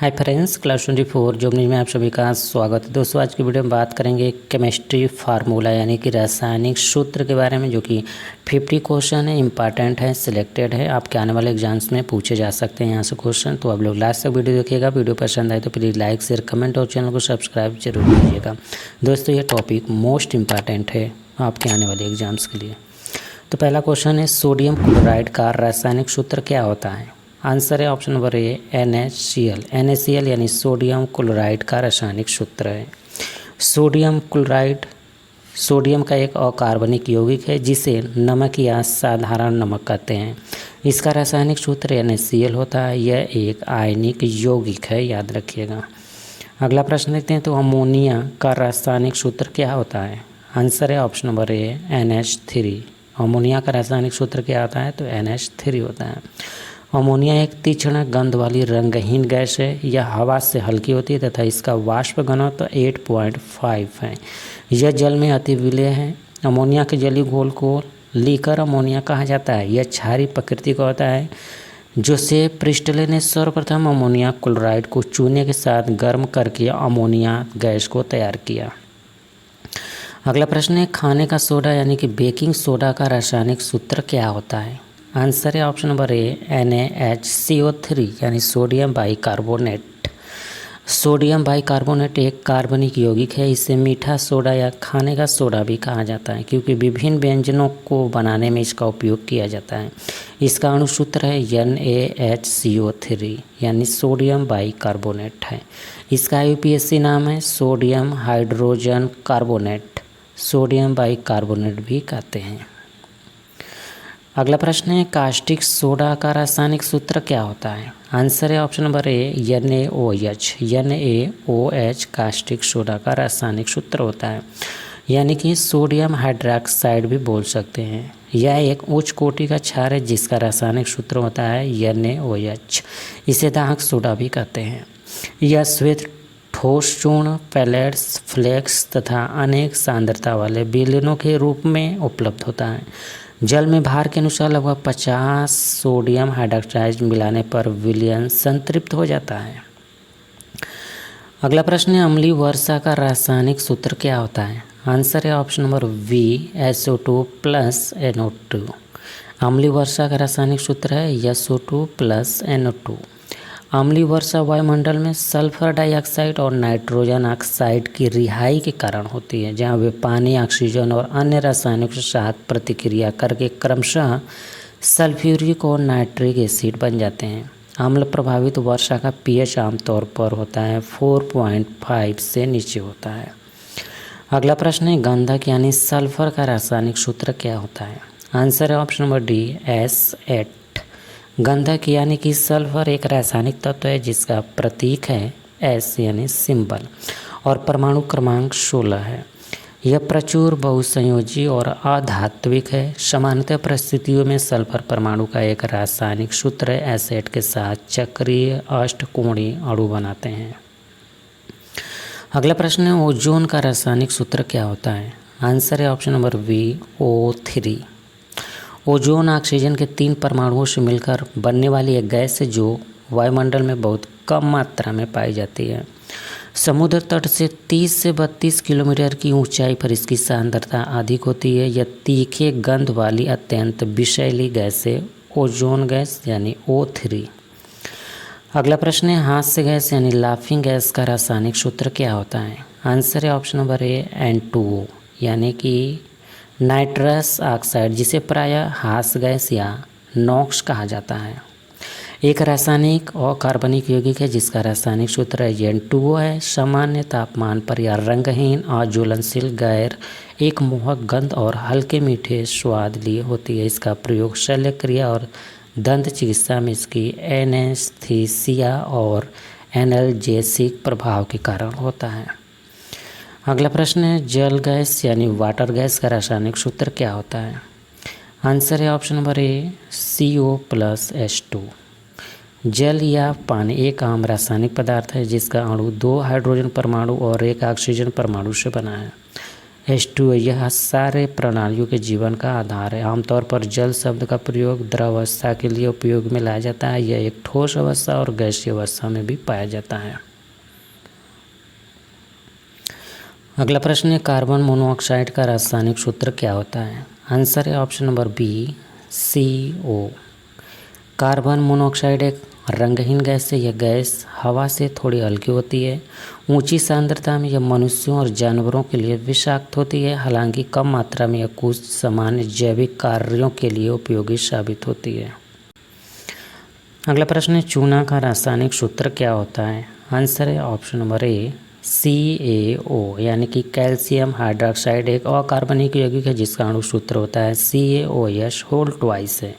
Hi friends, class 24 job में आप सभी का स्वागत है। दोस्तों, आज की वीडियो में बात करेंगे केमिस्ट्री फार्मूला यानी कि रासायनिक सूत्र के बारे में, जो कि 50 क्वेश्चन है, इंपॉर्टेंट है, सिलेक्टेड है, आपके आने वाले एग्जाम्स में पूछे जा सकते हैं यहाँ से क्वेश्चन। तो आप लोग लास्ट तक वीडियो देखिएगा। वीडियो पसंद आए तो प्लीज़ लाइक शेयर कमेंट और चैनल को सब्सक्राइब जरूर कीजिएगा। दोस्तों, ये टॉपिक मोस्ट इंपॉर्टेंट है आपके आने वाले एग्जाम्स के लिए। तो पहला क्वेश्चन है, सोडियम क्लोराइड का रासायनिक सूत्र क्या होता है? आंसर है option number A, NaCl। NaCl यानी सोडियम क्लोराइड का रासायनिक सूत्र है। सोडियम क्लोराइड सोडियम का एक अकार्बनिक यौगिक है जिसे नमक या साधारण नमक कहते हैं। इसका रासायनिक सूत्र NaCl होता है। यह एक आयनिक यौगिक है, याद रखिएगा। अगला प्रश्न देखते हैं, तो अमोनिया का रासायनिक सूत्र क्या होता है? आंसर है option number A, NH3। Ammonia का रासायनिक सूत्र क्या होता है? तो NH3 होता है। अमोनिया एक तीक्ष्ण गंध वाली रंगहीन गैस है। यह हवा से हल्की होती है तथा इसका वाष्प घनत्व 8.5 है। यह जल में अति विलेय है। अमोनिया के जलीय घोल को लीकर अमोनिया कहा जाता है। यह क्षारीय प्रकृति का होता है। जोसेफ प्रिस्टले ने सर्वप्रथम अमोनिया क्लोराइड को चूने के साथ गर्म करके अमोनिया गैस को तैयार किया। अगला प्रश्न है, खाने का सोडा यानी कि बेकिंग सोडा का रासायनिक सूत्र क्या होता है? आंसर है ऑप्शन नंबर ए, NaHCO3 यानी सोडियम बाइकार्बोनेट। सोडियम बाइकार्बोनेट एक कार्बनिक यौगिक है। इसे मीठा सोडा या खाने का सोडा भी कहा जाता है क्योंकि विभिन्न व्यंजनों को बनाने में इसका उपयोग किया जाता है। इसका अणुसूत्र है NaHCO3 यानी सोडियम बाइकार्बोनेट है। इसका UPSC नाम है sodium hydrogen carbonate. Sodium bicarbonate भी कहते हैं। अगला प्रश्न है, कास्टिक सोडा का रासायनिक सूत्र क्या होता है? आंसर है option number A, NaOH। NaOH caustic soda का रासायनिक सूत्र होता है, यानी कि सोडियम हाइड्रोक्साइड भी बोल सकते हैं। यह एक उच्च कोटि का क्षार है जिसका रासायनिक सूत्र होता है NaOH। इसे दाहक सोडा भी कहते हैं। यह श्वेत ठोस चूर्ण, पैलेट्स, फ्लेक्स तथा अनेक सांद्रता वाले विलयनों के रूप में उपलब्ध होता है। जल में भार के अनुसार लगभग 50 सोडियम हाइड्रोक्साइड मिलाने पर विलयन संतृप्त हो जाता है। अगला प्रश्न है, अम्लीय वर्षा का रासायनिक सूत्र क्या होता है? आंसर है option number B, SO2 + NO2। अम्लीय वर्षा का रासायनिक सूत्र है SO2 + NO2। अम्लीय वर्षा वायुमंडल में सल्फर डाइऑक्साइड और नाइट्रोजन ऑक्साइड की रिहाई के कारण होती है, जहां वे पानी, ऑक्सीजन और अन्य रासायनिकों के साथ प्रतिक्रिया करके क्रमशः सल्फ्यूरिक और नाइट्रिक एसिड बन जाते हैं। अम्ल प्रभावित वर्षा का pH आमतौर पर होता है 4.5 से नीचे होता है। अगला प्रश्न है, गंधक यानी सल्फर का रासायनिक सूत्र क्या होता है? आंसर है ऑप्शन नंबर डी, S8। गंधक यानी कि सल्फर एक रासायनिक तत्व है जिसका प्रतीक है S यानी सिंबल और परमाणु क्रमांक 16 है। यह प्रचुर बहुसंयोजी और अधात्विक है। सामान्यतः परिस्थितियों में सल्फर परमाणु का एक रासायनिक सूत्र एसिड के साथ चक्रीय अष्टकोणीय अणु बनाते हैं। अगला प्रश्न है, ओजोन का रासायनिक सूत्र क्या होता है? आंसर है option number B, O3। Ozone oxygen के 3 परमाणुओं से मिलकर बनने वाली एक गैस है जो वायुमंडल में बहुत कम मात्रा में पाई जाती है। समुद्र तट से 30 से 32 किलोमीटर की ऊंचाई पर इसकी सांद्रता अधिक होती है। यह तीखे गंध वाली अत्यंत विषैली गैस है ओजोन गैस यानी O3। अगला प्रश्न है, हास्य गैस यानी लाफिंग गैस का रासायनिक सूत्र क्या होता है? आंसर है ऑप्शन नंबर ए, N2O यानी कि नाइट्रस ऑक्साइड, जिसे प्रायः हास्य गैस या नॉक्स कहा जाता है। एक रासायनिक और कार्बनिक यौगिक है जिसका रासायनिक सूत्र N2O है। सामान्य तापमान पर यह रंगहीन, अज्वलनशील, गैर एक मोहक गंध और हल्के मीठे स्वाद लिए होती है। इसका प्रयोग शल्य क्रिया और दंत चिकित्सा में इसकी एनेस्थीसिया और एनाल्जेसिक प्रभाव के कारण होता है। अगला प्रश्न है, जल गैस यानी वाटर गैस का रासायनिक सूत्र क्या होता है? आंसर है option number A, CO + H2। जल या पानी एक आम रासायनिक पदार्थ है जिसका अणु 2 हाइड्रोजन परमाणु और 1 ऑक्सीजन परमाणु से बना है। H2O यह सारे प्रणालियों के जीवन का आधार है। आमतौर पर जल शब्द का प्रयोग द्रवावस्था के लिए उपयोग में लाया जाता है। यह एक ठोस अवस्था और गैसीय अवस्था में भी पाया जाता है। अगला प्रश्न है, कार्बन मोनोऑक्साइड का रासायनिक सूत्र क्या होता है? आंसर है option number B, CO। Carbon monoxide एक रंगहीन गैस है। यह गैस हवा से थोड़ी हल्की होती है। ऊंची सांद्रता में यह मनुष्यों और जानवरों के लिए विषाक्त होती है। हालांकि कम मात्रा में यह कुछ सामान्य जैविक कार्यों के लिए उपयोगी साबित होती है। अगला प्रश्न है, चूना का रासायनिक सूत्र क्या होता है? आंसर है ऑप्शन नंबर ए, CaO यानी कि कैल्शियम हाइड्रोक्साइड एक अकार्बनिक यौगिक है जिसका अणु सूत्र होता है CaOH होल ट्वाइस है।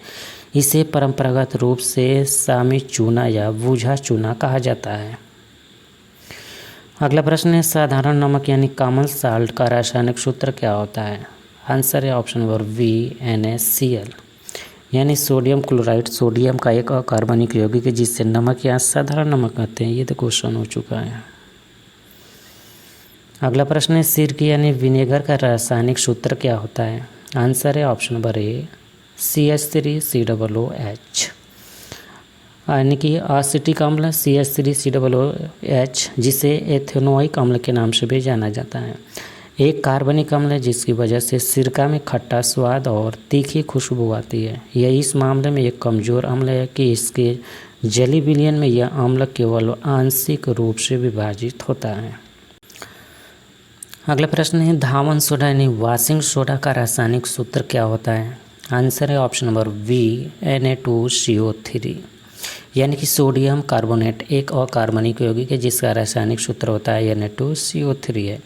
इसे परंपरागत रूप से सामी चूना या बूझा चूना कहा जाता है। अगला प्रश्न है, साधारण नमक यानी कॉमन साल्ट का रासायनिक सूत्र क्या होता है? आंसर है ऑप्शन नंबर बी, NaCl यानी सोडियम क्लोराइड सोडियम का एक अकार्बनिक यौगिक है जिससे नमक या साधारण नमक कहते हैं। ये तो क्वेश्चन हो चुका है। अगला प्रश्न है, सिरके यानी विनेगर का रासायनिक सूत्र क्या होता है? आंसर है ऑप्शन नंबर ए, CH3COOH यानी कि एसिटिक अम्ल CH3COOH जिसे एथेनोइक अम्ल के नाम से भी जाना जाता है। एक कार्बनिक अम्ल है जिसकी वजह से सिरका में खट्टा स्वाद और तीखी खुशबू आती है। यह इस मामले में एक कमज़ोर अम्ल है कि इसके जली विलयन में यह अम्ल केवल आंशिक रूप से विभाजित होता है। अगला प्रश्न है, धावन सोडा यानी वॉशिंग सोडा का रासायनिक सूत्र क्या होता है? आंसर है ऑप्शन नंबर बी, Na2CO3 यानी कि सोडियम कार्बोनेट एक अकार्बनिक यौगिक है जिसका रासायनिक सूत्र होता है Na2CO3 है।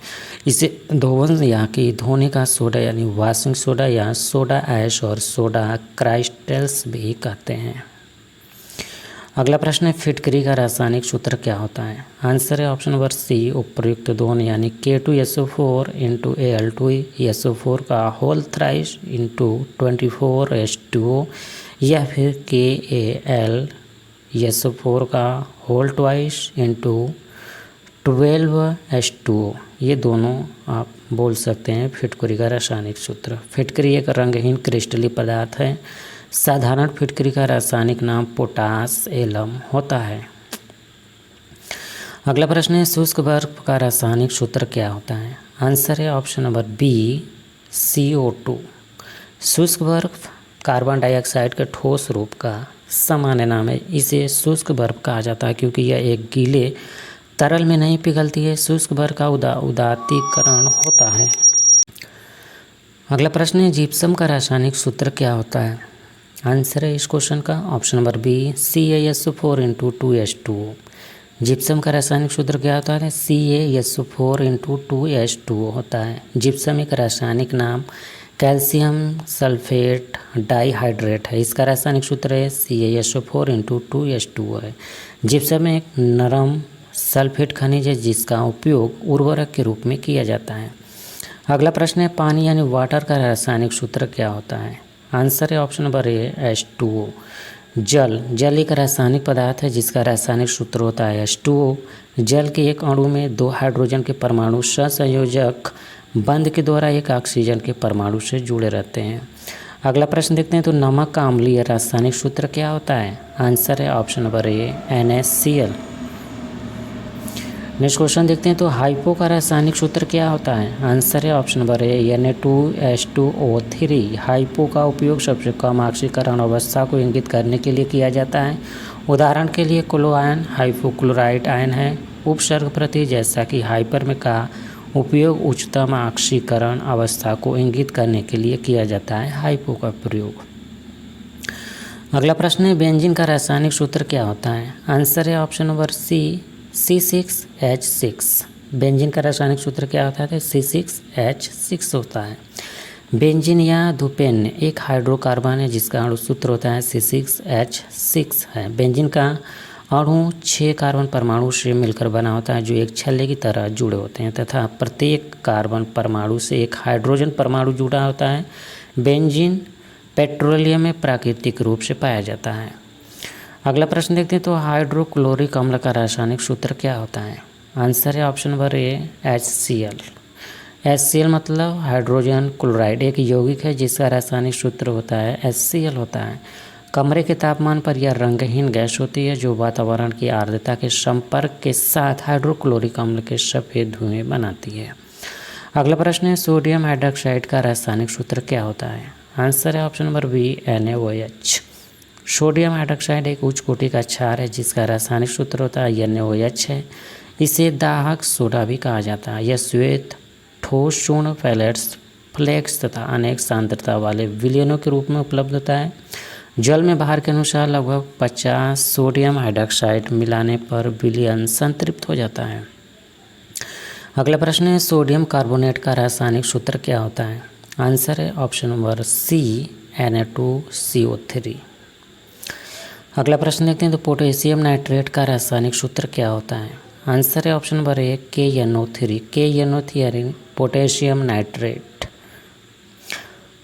इसे धोवन या कि धोने का सोडा यानी वॉशिंग सोडा या सोडा ऐश और सोडा क्राइस्टल्स भी कहते हैं। अगला प्रश्न है, फिटकरी का रासायनिक सूत्र क्या होता है? आंसर है ऑप्शन नंबर सी, उपर्युक्त दोन यानी K2SO4 × Al2SO4 का होल थ्राइस इंटू 24H2O या फिर KAlSO4 का होल ट्वाइस इंटू 12H2O। ये दोनों आप बोल सकते हैं फिटकरी का रासायनिक सूत्र। फिटकरी एक रंगहीन क्रिस्टलीय पदार्थ है। साधारण फिटकरी का रासायनिक नाम पोटास एलम होता है। अगला प्रश्न है, शुष्क बर्फ का रासायनिक सूत्र क्या होता है? आंसर है ऑप्शन नंबर बी, CO2। शुष्क बर्फ कार्बन डाइऑक्साइड के ठोस रूप का सामान्य नाम है। इसे शुष्क बर्फ कहा जाता है क्योंकि यह एक गीले तरल में नहीं पिघलती है। शुष्क बर्फ का उदातीकरण होता है। अगला प्रश्न है, जिप्सम का रासायनिक सूत्र क्या होता है? आंसर है इस क्वेश्चन का option number B, CaSO4 × 2H2O। Gypsum का रासायनिक सूत्र क्या होता है? CaSO4 × 2H2O होता है। जिप्सम एक रासायनिक नाम कैल्शियम सल्फेट डाइहाइड्रेट है। इसका रासायनिक सूत्र है CaSO4 × 2H2O है। जिप्सम एक नरम सल्फेट खनिज है जिसका उपयोग उर्वरक के रूप में किया जाता है। अगला प्रश्न है, पानी यानी वाटर का रासायनिक सूत्र क्या होता है? आंसर है ऑप्शन नंबर ए, H2O। जल एक रासायनिक पदार्थ है जिसका रासायनिक सूत्र होता है H2O। जल के एक अणु में 2 हाइड्रोजन के परमाणु सहसंयोजक बंध के द्वारा एक ऑक्सीजन के परमाणु से जुड़े रहते हैं। अगला प्रश्न देखते हैं, तो नमक का अम्लीय रासायनिक सूत्र क्या होता है? आंसर है option number A, NaCl। Next question देखते हैं, तो हाइपो का रासायनिक सूत्र क्या होता है? आंसर है option number A, Na2H2O3। Hypo का उपयोग सबसे कम ऑक्सीकरण अवस्था को इंगित करने के लिए किया जाता है। उदाहरण के लिए क्लो आयन हाइपोक्लोराइट आयन है। उपसर्ग प्रति जैसा कि हाइपर में का उपयोग उच्चतम ऑक्सीकरण अवस्था को इंगित करने के लिए किया जाता है हाइपो का प्रयोग। अगला प्रश्न है, बेंजीन का रासायनिक सूत्र क्या होता है? आंसर है option number C, C6H6। Benzene का रासायनिक सूत्र क्या होता है? C6H6 होता है। बेंजीन या धूपेन एक हाइड्रोकार्बन है जिसका अणु सूत्र होता है C6H6 है। बेंजीन का अणु 6 कार्बन परमाणु से मिलकर बना होता है जो एक छल्ले की तरह जुड़े होते हैं तथा प्रत्येक कार्बन परमाणु से एक हाइड्रोजन परमाणु जुड़ा होता है। बेंजीन पेट्रोलियम में प्राकृतिक रूप से पाया जाता है। अगला प्रश्न देखते हैं, तो हाइड्रोक्लोरिक अम्ल का रासायनिक सूत्र क्या होता है? आंसर है option number A, HCl। HCl मतलब हाइड्रोजन क्लोराइड एक यौगिक है जिसका रासायनिक सूत्र होता है HCl होता है। कमरे के तापमान पर यह रंगहीन गैस होती है जो वातावरण की आर्द्रता के संपर्क के साथ हाइड्रोक्लोरिक अम्ल के सफ़ेद धुएं बनाती है। अगला प्रश्न है सोडियम हाइड्रोक्साइड का रासायनिक सूत्र क्या होता है? आंसर है option number B NaOH। Sodium hydroxide एक उच्च कोटि का क्षार है जिसका रासायनिक सूत्र होता है NaOH है। इसे दाहक सोडा भी कहा जाता है। यह श्वेत ठोस चूर्ण पैलेट्स फ्लेक्स तथा अनेक सांद्रता वाले विलयनों के रूप में उपलब्ध होता है। जल में बाहर के अनुसार लगभग 50 सोडियम हाइड्रोक्साइड मिलाने पर विलयन संतृप्त हो जाता है। अगला प्रश्न है सोडियम कार्बोनेट का रासायनिक सूत्र क्या होता है? आंसर है ऑप्शन नंबर सी Na2CO3। अगला प्रश्न देखते हैं तो पोटेशियम नाइट्रेट का रासायनिक सूत्र क्या होता है? आंसर है option number A KNO3। KNO3 potassium nitrate.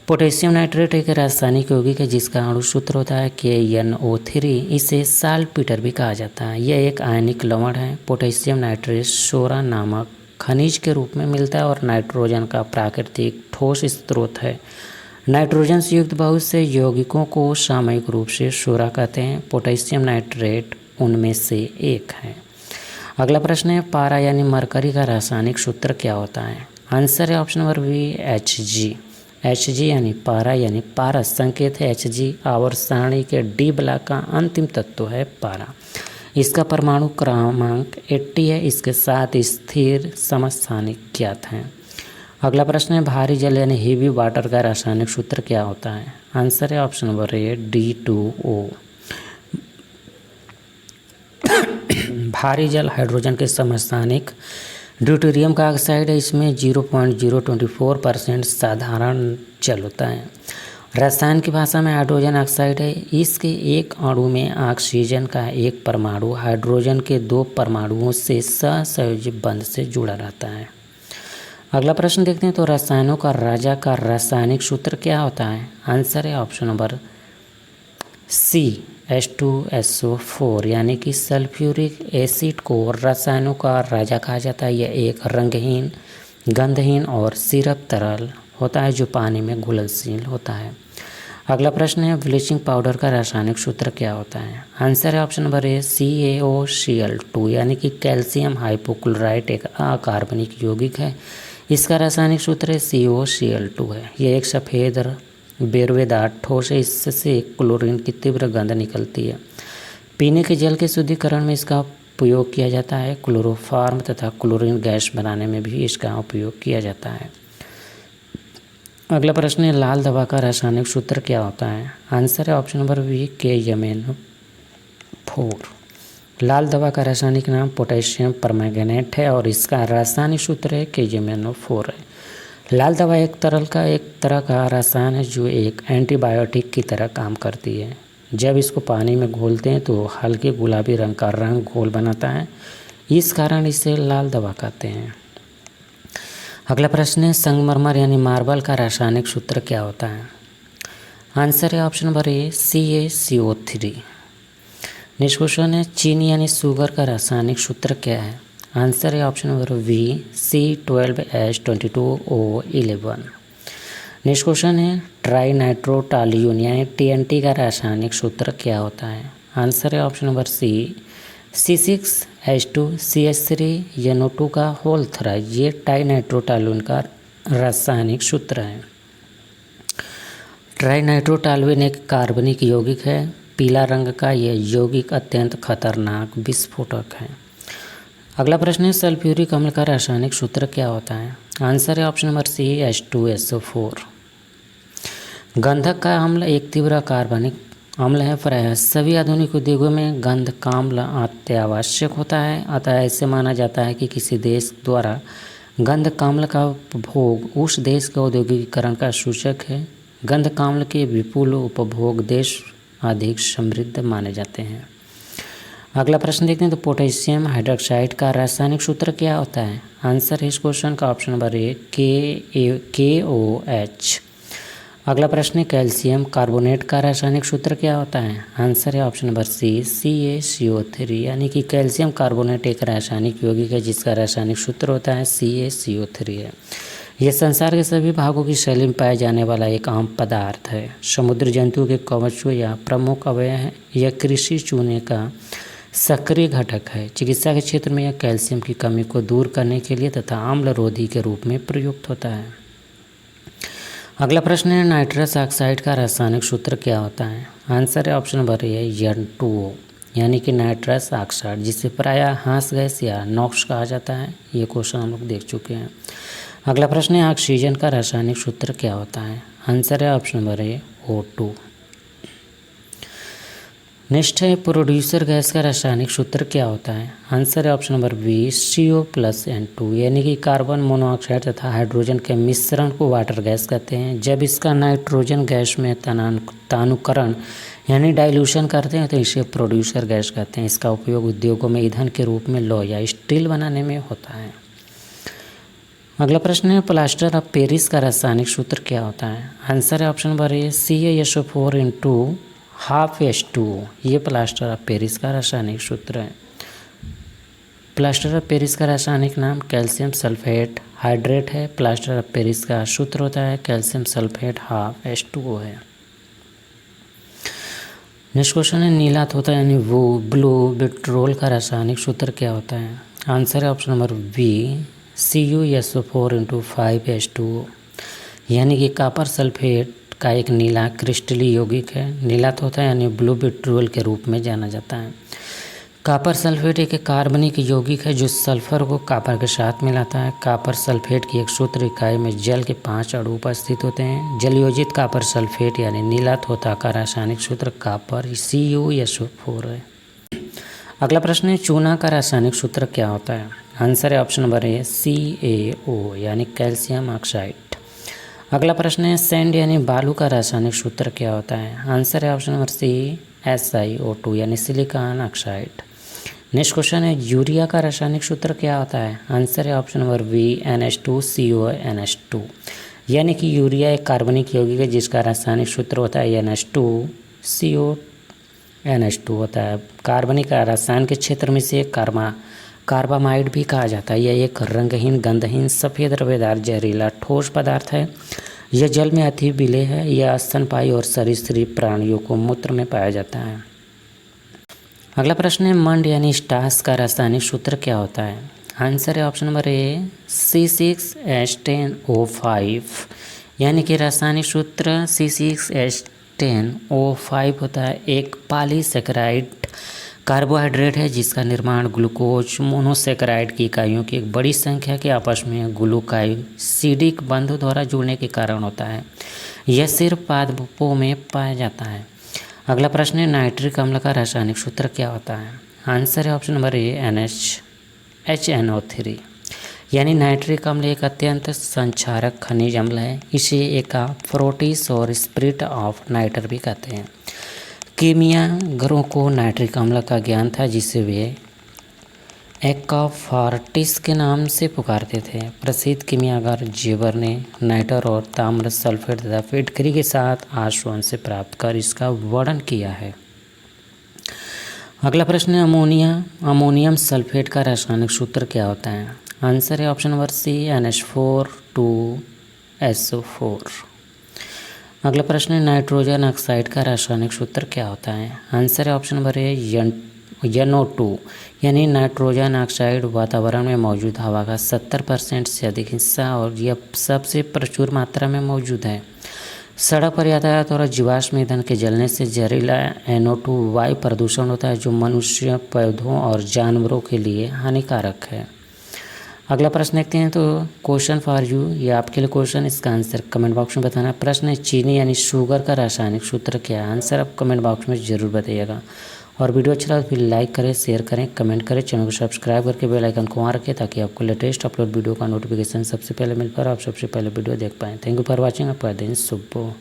Potassium nitrate एक रासायनिक यौगिक है जिसका अणु सूत्र होता है KNO3। इसे साल्टपीटर भी कहा जाता है। यह एक आयनिक लवण है। पोटेशियम नाइट्रेट सोरा नामक खनिज के रूप में मिलता है और नाइट्रोजन का प्राकृतिक ठोस स्रोत है। नाइट्रोजन से युक्त बहुत से यौगिकों को सामयिक रूप से सोरा कहते हैं। पोटेशियम नाइट्रेट उनमें से एक है। अगला प्रश्न है पारा यानी मरकरी का रासायनिक सूत्र क्या होता है? आंसर है option number B Hg। Hg यानी पारा यानी पारस संकेत है Hg। आवर्त सारणी के D ब्लॉक का अंतिम तत्व है पारा। इसका परमाणु क्रमांक 80 है। इसके साथ स्थिर समस्थानिक ज्ञात हैं। अगला प्रश्न है भारी जल यानी हेवी वाटर का रासायनिक सूत्र क्या होता है? आंसर है ऑप्शन नंबर ए D2O। भारी जल हाइड्रोजन के समस्थानिक ड्यूटेरियम का ऑक्साइड है। इसमें 0.024% साधारण जल होता है। रसायन की भाषा में हाइड्रोजन ऑक्साइड है। इसके एक अणु में ऑक्सीजन का एक परमाणु हाइड्रोजन के 2 परमाणुओं से सहसंयोजी बंध से जुड़ा रहता है। अगला प्रश्न देखते हैं तो रसायनों का राजा का रासायनिक सूत्र क्या होता है? आंसर है ऑप्शन नंबर सी H2SO4 यानी कि सल्फ्यूरिक एसिड को रसायनों का राजा कहा जाता है। यह एक रंगहीन गंधहीन और सिरप तरल होता है जो पानी में घुलनशील होता है। अगला प्रश्न है ब्लीचिंग पाउडर का रासायनिक सूत्र क्या होता है? आंसर है ऑप्शन नंबर ए CaOCl2 यानी कि कैल्शियम हाइपोक्लोराइट एक अकार्बनिक यौगिक है। इसका रासायनिक सूत्र CaOCl2 है। यह एक सफ़ेद बेरवेदार ठोस है। इससे क्लोरीन की तीव्र गंध निकलती है। पीने के जल के शुद्धिकरण में इसका उपयोग किया जाता है। क्लोरोफॉर्म तथा क्लोरीन गैस बनाने में भी इसका उपयोग किया जाता है। अगला प्रश्न है लाल दवा का रासायनिक सूत्र क्या होता है? आंसर है ऑप्शन नंबर बी KMnO4। लाल दवा का रासायनिक नाम पोटेशियम परमैंगनेट है और इसका रासायनिक सूत्र है KMnO4 है। लाल दवा एक तरह का रसायन है जो एक एंटीबायोटिक की तरह काम करती है। जब इसको पानी में घोलते हैं तो हल्के गुलाबी रंग का रंग घोल बनाता है। इस कारण इसे लाल दवा कहते हैं। अगला प्रश्न है संगमरमर यानी मार्बल का रासायनिक सूत्र क्या होता है? आंसर है option number A CaCO3। Next question है चीनी यानी शुगर का रासायनिक सूत्र क्या है? आंसर है option number B C12H22O11। Next question है ट्राइनाइट्रोटॉल्यून यानी TNT का रासायनिक सूत्र क्या होता है? आंसर है ऑप्शन नंबर सी C6H2CH3NO2 का होल थ्राइज। ये ट्राइनाइट्रोटॉल्यून का रासायनिक सूत्र है। ट्राइनाइट्रोटॉल्यून एक कार्बनिक यौगिक है। पीला रंग का यह यौगिक अत्यंत खतरनाक विस्फोटक है। अगला प्रश्न है सल्फ्यूरिक अम्ल का रासायनिक सूत्र क्या होता है? आंसर है ऑप्शन नंबर सी H2SO4। गंधक का अम्ल एक तीव्र कार्बनिक अम्ल है। प्रायः सभी आधुनिक उद्योगों में गंधक अम्ल अत्यावश्यक होता है। अतः ऐसे माना जाता है कि किसी देश द्वारा गंधक अम्ल का उपभोग उस देश के औद्योगिकीकरण का सूचक है। गंधक अम्ल के विपुल उपभोग देश अधिक समृद्ध माने जाते हैं। अगला प्रश्न देखते हैं तो पोटेशियम हाइड्रोक्साइड का रासायनिक सूत्र क्या होता है? आंसर है इस क्वेश्चन का ऑप्शन नंबर ए KOH। अगला प्रश्न है कैल्शियम कार्बोनेट का रासायनिक सूत्र क्या होता है? आंसर है ऑप्शन नंबर सी CaCO3 यानी कि कैल्शियम कार्बोनेट एक रासायनिक यौगिक है जिसका रासायनिक सूत्र होता है CaCO3 है। यह संसार के सभी भागों की शैली में पाया जाने वाला एक आम पदार्थ है। समुद्री जंतुओं के कवचों या प्रमुख अवयव है। यह कृषि चूने का सक्रिय घटक है। चिकित्सा के क्षेत्र में यह कैल्शियम की कमी को दूर करने के लिए तथा आम्लरोधी के रूप में प्रयुक्त होता है। अगला प्रश्न है, नाइट्रस ऑक्साइड का रासायनिक सूत्र क्या होता है? आंसर है ऑप्शन नंबर ए N2O, यानी कि नाइट्रस ऑक्साइड, जिसे प्रायः हाँस गैस या नॉक्स कहा जाता है। ये क्वेश्चन हम लोग देख चुके हैं। अगला प्रश्न है, ऑक्सीजन का रासायनिक सूत्र क्या होता है? आंसर है option number A O2। Next है, प्रोड्यूसर गैस का रासायनिक सूत्र क्या होता है? आंसर है ऑप्शन नंबर बी CO+N2, यानी कि कार्बन मोनोऑक्साइड तथा हाइड्रोजन के मिश्रण को वाटर गैस कहते हैं। जब इसका नाइट्रोजन गैस में तानुकरण यानी डाइल्यूशन करते हैं तो इसे प्रोड्यूसर गैस कहते हैं। इसका उपयोग उद्योगों में ईंधन के रूप में लौह या स्टील बनाने में होता है। अगला प्रश्न है, प्लास्टर ऑफ पेरिस का रासायनिक सूत्र क्या होता है? आंसर है ऑप्शन नंबर ए CaSO4 ये प्लास्टर ऑफ पेरिस का रासायनिक सूत्र है। प्लास्टर ऑफ पेरिस का रासायनिक नाम कैल्शियम सल्फेट हाइड्रेट है। प्लास्टर ऑफ पेरिस का सूत्र होता है कैल्शियम सल्फेट H2O है। नेक्स्ट क्वेश्चन है, नीला तोता यानी वो ब्लू विट्रोल का रासायनिक सूत्र क्या होता है? आंसर है ऑप्शन नंबर बी CuSO4 यानी कि कॉपर सल्फेट का एक नीला क्रिस्टलीय यौगिक है। नीला तोता यानी ब्लू विट्रोल के रूप में जाना जाता है। कॉपर सल्फेट एक कार्बनिक यौगिक है जो सल्फर को कॉपर के साथ मिलाता है। कॉपर सल्फेट की एक सूत्र इकाई में जल के 5 अणु उपस्थित होते हैं। जलयोजित कॉपर सल्फेट यानी नीला तोता का रासायनिक सूत्र कॉपर CuSO4 है। अगला प्रश्न है, चूना का रासायनिक सूत्र क्या होता है? आंसर है ऑप्शन नंबर ए CaO यानी कैल्शियम ऑक्साइड। अगला प्रश्न है, सैंड यानी बालू का रासायनिक सूत्र क्या होता है? आंसर है ऑप्शन नंबर सी SiO2 यानी सिलिकॉन ऑक्साइड। नेक्स्ट क्वेश्चन है, यूरिया का रासायनिक सूत्र क्या होता है? आंसर है ऑप्शन नंबर बी NH2CONH2 यानी कि यूरिया एक कार्बनिक यौगिक है जिसका रासायनिक सूत्र होता है NH2CONH2 होता है। कार्बनिक रसायन के क्षेत्र में से कार्बामाइड भी कहा जाता है। यह एक रंगहीन गंधहीन सफ़ेद रवेदार जहरीला ठोस पदार्थ है। यह जल में अति विलेय है। यह स्तनपायी और सरीसृप प्राणियों को मूत्र में पाया जाता है। अगला प्रश्न है, मंड यानी स्टार्च का रासायनिक सूत्र क्या होता है? आंसर है ऑप्शन नंबर ए C6H10O5 यानी कि रासायनिक सूत्र C6H10O5 होता है। एक पॉलीसेकेराइड कार्बोहाइड्रेट है जिसका निर्माण ग्लूकोज मोनोसेकेराइड की इकाइयों की एक बड़ी संख्या के आपस में ग्लूकाइसिडिक बंधों द्वारा जुड़ने के कारण होता है। यह सिर्फ पादपों में पाया जाता है। अगला प्रश्न है, नाइट्रिक अम्ल का रासायनिक सूत्र क्या होता है? आंसर है ऑप्शन नंबर ए NaHNO3 यानी नाइट्रिक अम्ल एक अत्यंत संक्षारक खनिज अम्ल है। इसे एका फ्रोटिस और स्पिरिट ऑफ नाइटर भी कहते हैं। कीमियागरों को नाइट्रिक अम्ल का ज्ञान था जिसे वे एक्वाफॉर्टिस के नाम से पुकारते थे। प्रसिद्ध कीमियागर जेवर ने नाइटर और ताम्र सल्फेट तथा फिटकरी के साथ आश्वान से प्राप्त कर इसका वर्णन किया है। अगला प्रश्न है, अमोनियम सल्फेट का रासायनिक सूत्र क्या होता है? आंसर है ऑप्शन नंबर सी NH4 अगला प्रश्न है, नाइट्रोजन ऑक्साइड का रासायनिक सूत्र क्या होता है? आंसर है ऑप्शन नंबर ए NO2 यानी नाइट्रोजन ऑक्साइड वातावरण में मौजूद हवा का 70% से अधिक हिस्सा और यह सबसे प्रचुर मात्रा में मौजूद है। सड़क पर यातायात और जीवाश्म ईंधन के जलने से जहरीला NO2 वायु प्रदूषण होता है जो मनुष्य, पौधों और जानवरों के लिए हानिकारक है। अगला प्रश्न देखते हैं। तो क्वेश्चन फॉर यू, ये आपके लिए क्वेश्चन, इसका आंसर कमेंट बॉक्स में बताना। प्रश्न है, चीनी यानी शुगर का रासायनिक सूत्र क्या है? आंसर आप कमेंट बॉक्स में ज़रूर बताइएगा। और वीडियो अच्छा लगा तो फिर लाइक करें, शेयर करें, कमेंट करें, चैनल को सब्सक्राइब करके बेल आइकन को वहाँ रखें ताकि आपको लेटेस्ट अपलोड वीडियो का नोटिफिकेशन सबसे पहले मिल पाए और आप सबसे पहले वीडियो देख पाएँ। Thank you for watching. आपका दिन शुभ हो।